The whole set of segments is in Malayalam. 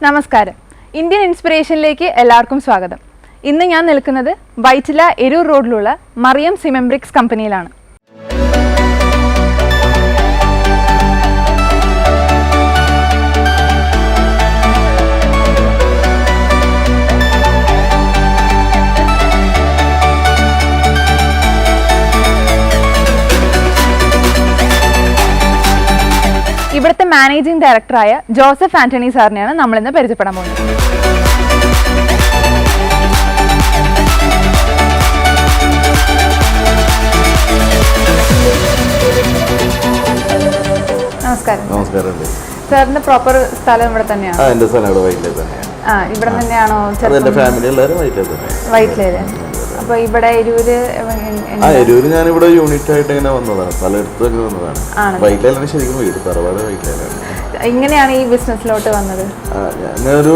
നമസ്കാരം. ഇന്ത്യൻ ഇൻസ്പിറേഷനിലേക്ക് എല്ലാവർക്കും സ്വാഗതം. ഇന്ന് ഞാൻ നിൽക്കുന്നത് വൈറ്റില എരൂർ റോഡിലുള്ള മറിയം സിമന്റ് ബ്രിക്സ് കമ്പനിയിലാണ്. ഇവിടുത്തെ മാനേജിംഗ് ഡയറക്ടറായ ജോസഫ് ആന്റണി സാറിനെയാണ് നമ്മളിന്ന് പരിചയപ്പെടാൻ പോകുന്നത്. നമസ്കാരം. നമസ്കാരം. സാറിന്റെ പ്രോപ്പർ സ്ഥലം ഇവിടെ തന്നെയാണ്? എന്റെ സ്ഥലം ഇവിടെ വൈറ്റില തന്നെയാണ്. ഇവിടെ തന്നെയാണോ? എന്റെ ഫാമിലി എല്ലാവരും വൈറ്റില തന്നെയാണ്. വൈറ്റില. അപ്പൊ ഇവിടെ എരൂര് ഞാനിവിടെ യൂണിറ്റ് ആയിട്ട് ഇങ്ങനെ വന്നതാണ്, പലയിടത്തൊക്കെ വന്നതാണ്. വൈറ്റിലാണ് ശരിക്കും വീട്, തറവാട് വൈറ്റിലാണ്. ഇങ്ങനെയാണ് ഈ ബിസിനസ്സിലോട്ട് വന്നത്? ഞാനൊരു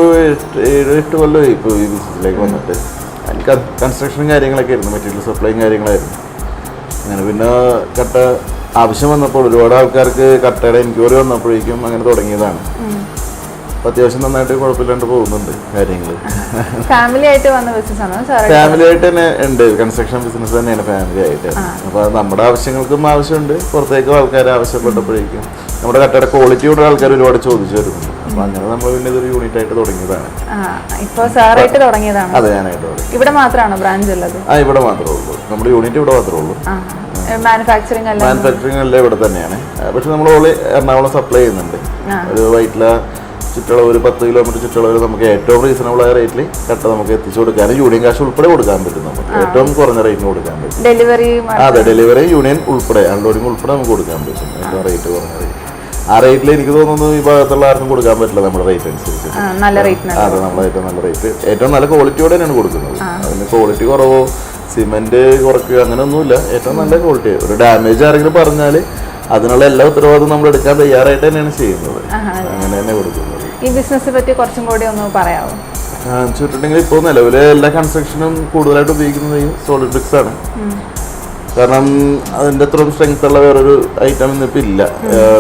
7-8 കൊല്ലമായി ഇപ്പോൾ ഈ ബിസിനസ്സിലേക്ക് വന്നിട്ട്. എനിക്ക് കൺസ്ട്രക്ഷനും കാര്യങ്ങളൊക്കെ ആയിരുന്നു, മെറ്റീരിയൽ സപ്ലൈയും കാര്യങ്ങളായിരുന്നു. അങ്ങനെ പിന്നെ കട്ട ആവശ്യം വന്നപ്പോൾ ഒരുപാട് ആൾക്കാർക്ക് കട്ടയുടെ എൻക്വയറി വന്നപ്പോഴേക്കും അങ്ങനെ തുടങ്ങിയതാണ്. അത്യാവശ്യം നന്നായിട്ട് കുഴപ്പമില്ലാണ്ട് പോകുന്നുണ്ട് കാര്യങ്ങൾ. ഫാമിലി ആയിട്ട് വന്ന ബിസിനസ്സാണ്? ഫാമിലി ആയിട്ട് തന്നെ ഉണ്ട്, കൺസ്ട്രക്ഷൻ ബിസിനസ് തന്നെയാണ് ഫാമിലി ആയിട്ട്. അപ്പോൾ നമ്മുടെ ആവശ്യങ്ങൾക്കും ആവശ്യമുണ്ട്, പുറത്തേക്കും ആൾക്കാർ ആവശ്യപ്പെട്ടപ്പോഴേക്കും നമ്മുടെ കട്ടയുടെ ക്വാളിറ്റിയോടെ ആൾക്കാർ ഒരുപാട് ചോദിച്ചു വരുന്നുണ്ട്. അപ്പോൾ അങ്ങനെ നമ്മൾ പിന്നെ ഇതൊരു യൂണിറ്റ് ആയിട്ട് തുടങ്ങിയതാണ്. ഇപ്പോൾ സാറായിട്ട് തുടങ്ങിയതാണ്? അതെ, ഞാനായിട്ട് തുടങ്ങി. ഇവിടെ മാത്രമാണോ ബ്രാഞ്ച് ഉള്ളത്? ഇവിടെ മാത്രമേ ഉള്ളൂ, നമ്മുടെ യൂണിറ്റ് ഇവിടെ മാത്രമേ ഉള്ളൂ. മാനുഫാക്ചറിങ് എല്ലാം ഇവിടെ തന്നെയാണ്. പക്ഷെ നമ്മൾ ഓള് എറണാകുളം സപ്ലൈ ചെയ്യുന്നുണ്ട്. ഒരു വൈറ്റില ചുറ്റുള്ള ഒരു 10 കിലോമീറ്റർ ചുറ്റുള്ളവർ നമുക്ക് ഏറ്റവും റീസണബിൾ ആയ റേറ്റിൽ കട്ട നമുക്ക് എത്തിച്ചു കൊടുക്കാനും യൂണിയൻ കാശ് ഉൾപ്പെടെ കൊടുക്കാൻ പറ്റും. നമുക്ക് ഏറ്റവും കുറഞ്ഞ റേറ്റിന് കൊടുക്കാൻ പറ്റും. അതെ, ഡെലിവറി യൂണിയൻ ഉൾപ്പെടെ അൺലോഡിങ് ഉൾപ്പെടെ നമുക്ക് കൊടുക്കാൻ പറ്റും. ഏറ്റവും റേറ്റ് കുറഞ്ഞ റേറ്റ്. ആ റേറ്റിൽ എനിക്ക് തോന്നുന്നു ഈ ഭാഗത്തുള്ള ആർക്കും കൊടുക്കാൻ പറ്റില്ല നമ്മുടെ റേറ്റ് അനുസരിച്ച്. അതെ, നമ്മുടെ ഏറ്റവും നല്ല റേറ്റ്, ഏറ്റവും നല്ല ക്വാളിറ്റിയോടെ തന്നെയാണ് കൊടുക്കുന്നത്. അതിന് ക്വാളിറ്റി കുറവോ സിമെന്റ് കുറയ്ക്കുക അങ്ങനെയൊന്നുമില്ല, ഏറ്റവും നല്ല ക്വാളിറ്റി. ഒരു ഡാമേജ് ആരെങ്കിലും പറഞ്ഞാൽ അതിനുള്ള എല്ലാ ഉത്തരവാദിത്വം നമ്മൾ എടുക്കാൻ തയ്യാറായിട്ട് തന്നെയാണ് ചെയ്യുന്നത്. അങ്ങനെ തന്നെ കൊടുക്കുന്നത്. ഈ ബിസിനസ്സിനെ പറ്റി കുറച്ചും കൂടി ഒന്ന് പറയാമോ? വെച്ചിട്ടുണ്ടെങ്കിൽ ഇപ്പോൾ നിലവിലെ എല്ലാ കൺസ്ട്രക്ഷനും കൂടുതലായിട്ട് ഉപയോഗിക്കുന്നത് ഈ സോളിഡ് ബ്രിക്സ് ആണ്. കാരണം അതിൻ്റെ അത്രയും സ്ട്രെങ്ത് ഉള്ള വേറൊരു ഐറ്റം ഇന്നിപ്പോൾ ഇല്ല,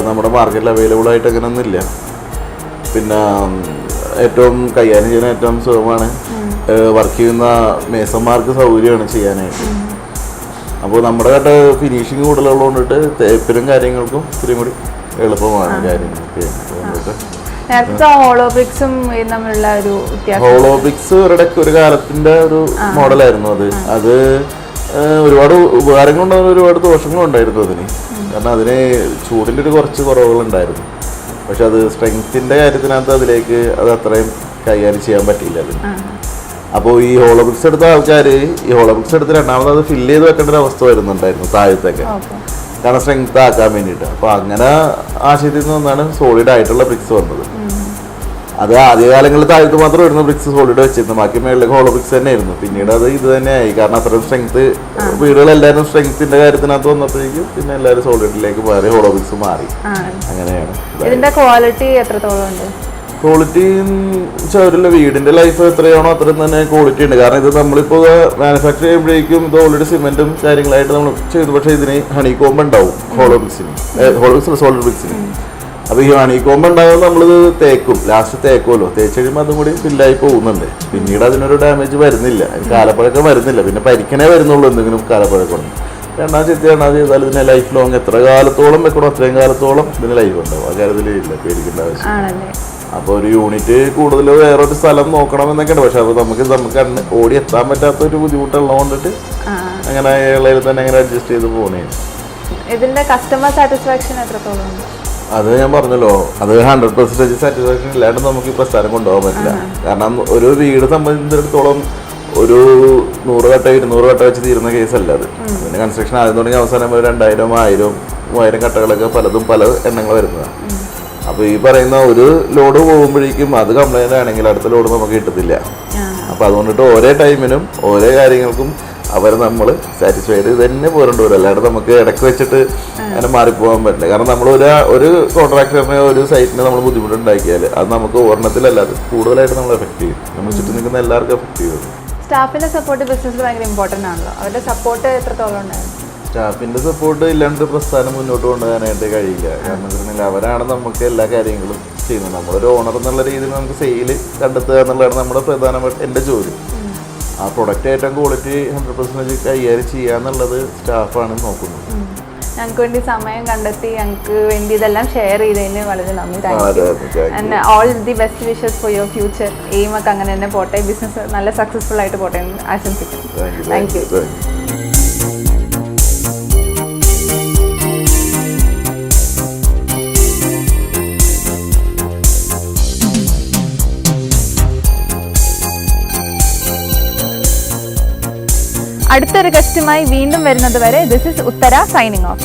നമ്മുടെ മാർക്കറ്റിൽ അവൈലബിൾ ആയിട്ട് അങ്ങനെയൊന്നും ഇല്ല. പിന്നെ ഏറ്റവും കൈകാര്യം ചെയ്യുന്ന ഏറ്റവും സുഖമാണ്, വർക്ക് ചെയ്യുന്ന മേസന്മാർക്ക് സൗകര്യമാണ് ചെയ്യാനായിട്ട്. അപ്പോൾ നമ്മുടെ കട്ട ഫിനിഷിങ് കൂടുതലുള്ളതുകൊണ്ടിട്ട് തേപ്പിനും കാര്യങ്ങൾക്കും ഇത്തിരി കൂടി എളുപ്പമാണ് കാര്യങ്ങളൊക്കെ. ഹോളോ ബ്രിക്സ് ഒരു കാലത്തിന്റെ ഒരു മോഡലായിരുന്നു. അത് ഒരുപാട് ഉപകാരങ്ങളുണ്ടായിരുന്നു, ഒരുപാട് ദോഷങ്ങളും ഉണ്ടായിരുന്നു അതിന്. കാരണം അതിന് ചൂടിൻ്റെ ഒരു കുറച്ച് കുറവുകളുണ്ടായിരുന്നു. പക്ഷെ അത് സ്ട്രെങ്ത്തിന്റെ കാര്യത്തിനകത്ത് അതിലേക്ക് അത് അത്രയും കൈകാര്യം ചെയ്യാൻ പറ്റിയില്ല അതിന്. അപ്പോൾ ഈ ഹോളോ ബ്രിക്സ് എടുത്ത ആൾക്കാർ ഈ ഹോളോ ബ്രിക്സ് എടുത്ത് രണ്ടാമത് അത് ഫില്ല് ചെയ്ത് വെക്കേണ്ട ഒരു അവസ്ഥ വരുന്നുണ്ടായിരുന്നു താഴത്തൊക്കെ, കാരണം സ്ട്രെങ്ത് ആക്കാൻ വേണ്ടിയിട്ട്. അപ്പോൾ അങ്ങനെ ആശയത്തിൽ നിന്നാണ് സോളിഡ് ആയിട്ടുള്ള ബ്രിക്സ് വന്നത്. അത് ആദ്യകാലങ്ങളിൽ താഴത്ത് മാത്രം വരുന്ന ബ്രിക്സ് സോളിഡ് വെച്ചിരുന്നു, ബാക്കി മേളിലേക്ക് ഹോളോ ബ്രിക്സ് തന്നെ ആയിരുന്നു. പിന്നീട് അത് ഇത് തന്നെയായി, കാരണം അത്രയും സ്ട്രെങ്ത് വീടുകളെല്ലാവരും സ്ട്രെങ്ത്തിന്റെ കാര്യത്തിനകത്ത് വന്നപ്പോഴേക്കും പിന്നെ എല്ലാവരും സോളിഡിലേക്ക് മാറി, ഹോളോ ബ്രിക്സ് മാറി. അങ്ങനെയാണ്. ഇതിന്റെ ക്വാളിറ്റി എത്രത്തോളം ഉണ്ട്? ക്വാളിറ്റി ഒരു വീടിന്റെ ലൈഫ് എത്രയാണോ അത്രയും തന്നെ ക്വാളിറ്റി ഉണ്ട്. കാരണം ഇത് നമ്മളിപ്പോൾ മാനുഫാക്ചർ ചെയ്യുമ്പോഴേക്കും ഇത് ഓൾറെഡി സിമെന്റും കാര്യങ്ങളായിട്ട് നമ്മൾ ചെയ്തു. പക്ഷേ ഇതിന് ഹണി കോമ്പ് ഉണ്ടാവും ഹോളോ ബ്രിക്സിന്, സോളിഡ് ബ്രിക്സിന്. അപ്പോൾ ഈ ഹണി കോമ്പ് ഉണ്ടാകുമ്പോൾ നമ്മളിത് തേക്കും, ലാസ്റ്റ് തേക്കുമല്ലോ, തേച്ച് കഴിയുമ്പോൾ അതും കൂടി ഫില്ലായി പോകുന്നുണ്ട്. പിന്നീട് അതിനൊരു ഡാമേജ് വരുന്നില്ല, കാലപ്പഴക്കം വരുന്നില്ല, പിന്നെ പരിക്കനേ വരുന്നുള്ളൂ എന്തെങ്കിലും കാലപ്പഴക്കം. രണ്ടാം ചെയ്താൽ ഇതിനെ ലൈഫ് ലോങ് എത്ര കാലത്തോളം വെക്കണം അത്രയും കാലത്തോളം ഇതിന് ലൈഫ് ഉണ്ടാവും. ആ കാര്യത്തിൽ ഇല്ല, പേടിക്കേണ്ട ആവശ്യം. അപ്പോൾ ഒരു യൂണിറ്റ് കൂടുതൽ വേറൊരു സ്ഥലം നോക്കണമെന്നൊക്കെ ഉണ്ട്. പക്ഷെ അത് നമുക്ക് ഓടി എത്താൻ പറ്റാത്ത ഒരു ബുദ്ധിമുട്ടുള്ളത് കൊണ്ടിട്ട് അങ്ങനെ ഉള്ളതിൽ തന്നെ അങ്ങനെ അഡ്ജസ്റ്റ് ചെയ്ത് പോണേ. ഇതിന്റെ കസ്റ്റമർ സാറ്റിസ്ഫാക്ഷൻ എത്രത്തോളം ഉണ്ട്? അത് ഞാൻ പറഞ്ഞല്ലോ, അത് 100% സാറ്റിസ്ഫാക്ഷൻ ഇല്ലാണ്ട് നമുക്ക് ഈ പ്രസ്ഥാനം കൊണ്ടുപോകാൻ പറ്റില്ല. കാരണം ഒരു വീട് സംബന്ധിച്ചിടത്തോളം ഒരു 100 കട്ട 200 കട്ട വെച്ച് തീരുന്ന കേസല്ല അത്. പിന്നെ കൺസ്ട്രക്ഷൻ ആദ്യം തുടങ്ങി അവസാനം 2000, 1000, 3000 കട്ടകളൊക്കെ പലതും പല എണ്ണങ്ങൾ വരുന്നതാണ്. അപ്പോൾ ഈ പറയുന്ന ഒരു ലോഡ് പോകുമ്പോഴേക്കും അത് കംപ്ലൈൻ്റ് ആണെങ്കിൽ അടുത്ത ലോഡ് നമുക്ക് കിട്ടത്തില്ല. അപ്പോൾ അതുകൊണ്ടിട്ട് ഓരോ ടൈമിനും ഓരോ കാര്യങ്ങൾക്കും അവരെ നമ്മൾ സാറ്റിസ്ഫൈഡ് തന്നെ പോരേണ്ടി വരും. അല്ലാണ്ട് നമുക്ക് ഇടയ്ക്ക് വെച്ചിട്ട് അങ്ങനെ മാറിപ്പോകാൻ പറ്റില്ല. കാരണം നമ്മൾ ഒരു കോൺട്രാക്ടറിനെ ഒരു സൈറ്റിനെ നമ്മൾ ബുദ്ധിമുട്ടുണ്ടാക്കിയാൽ അത് നമുക്ക് ഒരെണ്ണത്തിലല്ല, അത് കൂടുതലായിട്ട് നമ്മൾ എഫക്ട് ചെയ്യും. നമ്മൾ ചുറ്റും നിൽക്കുന്ന എല്ലാവർക്കും എഫക്ട് ചെയ്യും. സ്റ്റാഫിന്റെ സപ്പോർട്ട് ബിസിനസ്സിൽ ഭയങ്കര ഇമ്പോർട്ടൻ്റ് ആണല്ലോ, അവരുടെ സപ്പോർട്ട് എത്രത്തോളം ഉണ്ടായിരുന്നു? സ്റ്റാഫിന്റെ സപ്പോർട്ട് ഇല്ലാണ്ട് പ്രസ്ഥാനം മുന്നോട്ട് കൊണ്ടുപോകാനായിട്ട് കഴിയില്ല. കാരണം വെച്ചിട്ടുണ്ടെങ്കിൽ അവരാണ് നമുക്ക് എല്ലാ കാര്യങ്ങളും ചെയ്യുന്നത്. നമ്മളൊരു ഓണർ എന്നുള്ള രീതിയിൽ നമുക്ക് സെയിൽ കണ്ടെത്തുക എന്നുള്ളതാണ് നമ്മുടെ പ്രധാനമായിട്ട് എൻ്റെ ജോലി. ആ പ്രൊഡക്റ്റ് ഏറ്റവും ക്വാളിറ്റി 100% കൈകാര്യം ചെയ്യുക എന്നുള്ളത് സ്റ്റാഫാണ് നോക്കുന്നത്. ഞങ്ങൾക്ക് വേണ്ടി സമയം കണ്ടെത്തി ഞങ്ങൾക്ക് വേണ്ടി ഇതെല്ലാം ഷെയർ ചെയ്തതിന് വളരെ നന്ദി. And all the best wishes for your future. എയിമൊക്കെ അങ്ങനെ തന്നെ പോട്ടെ, ബിസിനസ് നല്ല സക്സസ്ഫുൾ ആയിട്ട് പോട്ടെ എന്ന് ആശംസിക്കുന്നു. Thank you. അടുത്തൊരു ഗസ്റ്റുമായി വീണ്ടും വരുന്നത് വരെ this is Uthara signing of.